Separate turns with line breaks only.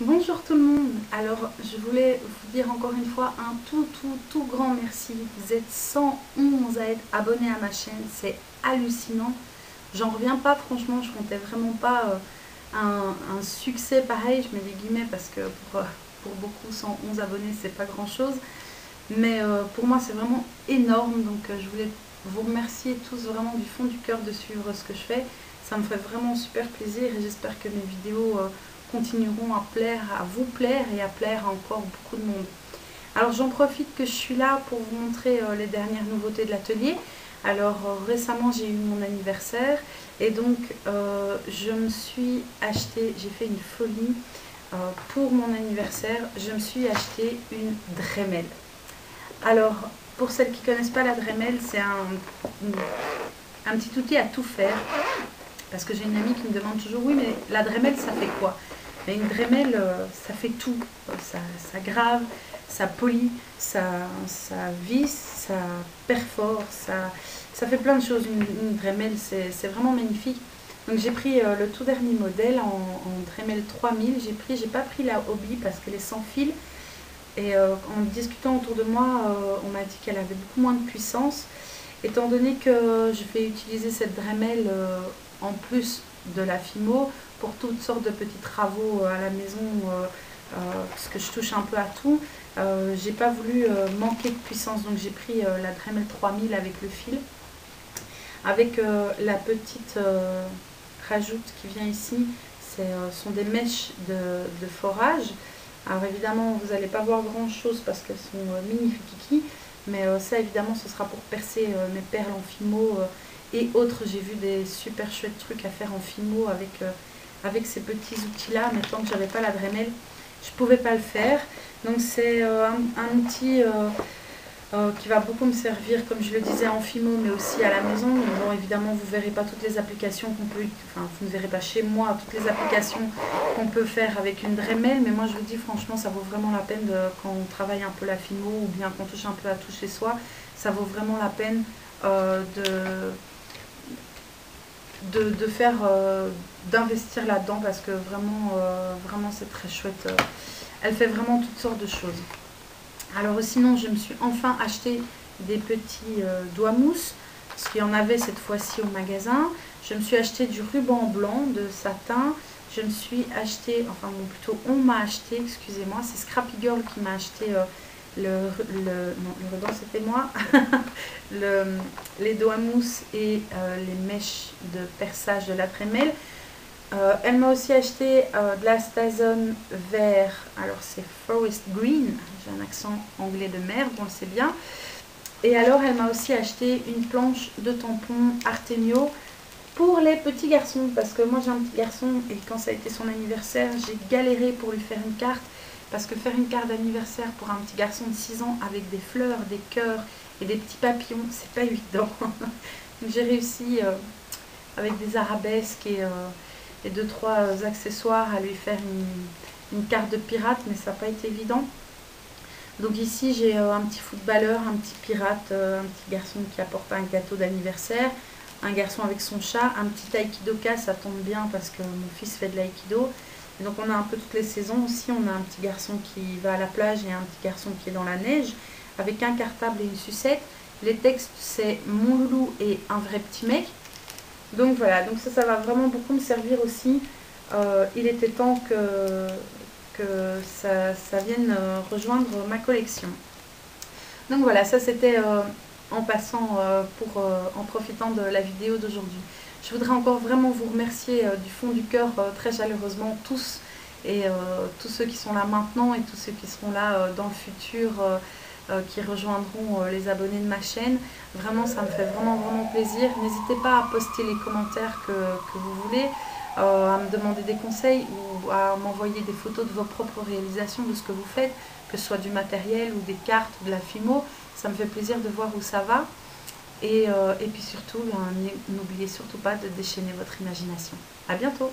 Bonjour tout le monde. Alors je voulais vous dire encore une fois un tout grand merci. Vous êtes 111 à être abonnés à ma chaîne, c'est hallucinant. J'en reviens pas, franchement, je comptais vraiment pas un succès pareil, je mets des guillemets parce que pour beaucoup 111 abonnés c'est pas grand chose. Mais pour moi c'est vraiment énorme, donc je voulais vous remercier tous vraiment du fond du cœur de suivre ce que je fais. Ça me fait vraiment super plaisir et j'espère que mes vidéos continueront à plaire, à vous plaire et à plaire à encore beaucoup de monde. Alors j'en profite que je suis là pour vous montrer les dernières nouveautés de l'atelier. Alors récemment j'ai eu mon anniversaire et donc je me suis acheté, j'ai fait une folie pour mon anniversaire, je me suis acheté une Dremel. Alors pour celles qui ne connaissent pas la Dremel, c'est un petit outil à tout faire. Parce que j'ai une amie qui me demande toujours, oui mais la Dremel ça fait quoi? Mais une Dremel ça fait tout, ça grave, ça polie, ça visse, ça perfore, ça fait plein de choses. Une Dremel c'est vraiment magnifique. Donc j'ai pris le tout dernier modèle en Dremel 3000, j'ai pas pris la Hobby parce qu'elle est sans fil. Et en discutant autour de moi, on m'a dit qu'elle avait beaucoup moins de puissance. Étant donné que je vais utiliser cette Dremel en plus de la Fimo pour toutes sortes de petits travaux à la maison, parce que je touche un peu à tout, j'ai pas voulu manquer de puissance, donc j'ai pris la Dremel 3000 avec le fil, avec la petite rajoute qui vient ici, ce sont des mèches de forage. Alors évidemment vous n'allez pas voir grand chose parce qu'elles sont mini mais ça évidemment ce sera pour percer mes perles en fimo et autres. J'ai vu des super chouettes trucs à faire en fimo avec ces petits outils là, mais tant que j'avais pas la Dremel je pouvais pas le faire. Donc c'est un outil qui va beaucoup me servir, comme je le disais, en fimo mais aussi à la maison. Donc, bon, évidemment vous verrez pas toutes les applications qu'on peut, enfin vous ne verrez pas chez moi toutes les applications qu'on peut faire avec une Dremel, mais moi je vous dis franchement ça vaut vraiment la peine quand on travaille un peu la fimo ou bien qu'on touche un peu à tout chez soi, ça vaut vraiment la peine de faire d'investir là-dedans parce que vraiment c'est très chouette. Elle fait vraiment toutes sortes de choses. Alors sinon je me suis enfin acheté des petits doigts mousse, parce qu'il y en avait cette fois-ci au magasin. Je me suis acheté du ruban blanc de satin. Je me suis acheté, enfin bon, plutôt on m'a acheté, excusez-moi, c'est Scrappy Girl qui m'a acheté non, le ruban c'était moi, les doigts mousse et les mèches de perçage de la Dremel. Elle m'a aussi acheté de la Stazone vert, alors c'est Forest Green, j'ai un accent anglais de merde, on le sait bien. Et alors elle m'a aussi acheté une planche de tampons Artemio pour les petits garçons, parce que moi j'ai un petit garçon et quand ça a été son anniversaire, j'ai galéré pour lui faire une carte, parce que faire une carte d'anniversaire pour un petit garçon de 6 ans avec des fleurs, des cœurs et des petits papillons, c'est pas évident. Donc j'ai réussi avec des arabesques et 2-3 accessoires à lui faire une carte de pirate, mais ça n'a pas été évident. Donc ici j'ai un petit footballeur, un petit pirate, un petit garçon qui apporte un gâteau d'anniversaire, un garçon avec son chat, un petit aikidoka, ça tombe bien parce que mon fils fait de l'aïkido. Et donc on a un peu toutes les saisons aussi, on a un petit garçon qui va à la plage et un petit garçon qui est dans la neige, avec un cartable et une sucette. Les textes c'est mon loulou et un vrai petit mec. Donc voilà, donc ça va vraiment beaucoup me servir aussi. Il était temps que ça vienne rejoindre ma collection. Donc voilà, ça c'était en passant en profitant de la vidéo d'aujourd'hui. Je voudrais encore vraiment vous remercier du fond du cœur très chaleureusement tous et tous ceux qui sont là maintenant et tous ceux qui seront là dans le futur, qui rejoindront les abonnés de ma chaîne. Vraiment ça me fait vraiment plaisir. N'hésitez pas à poster les commentaires que vous voulez, à me demander des conseils ou à m'envoyer des photos de vos propres réalisations de ce que vous faites, que ce soit du matériel ou des cartes, de la Fimo. Ça me fait plaisir de voir où ça va. Et puis surtout, n'oubliez surtout pas de déchaîner votre imagination. À bientôt!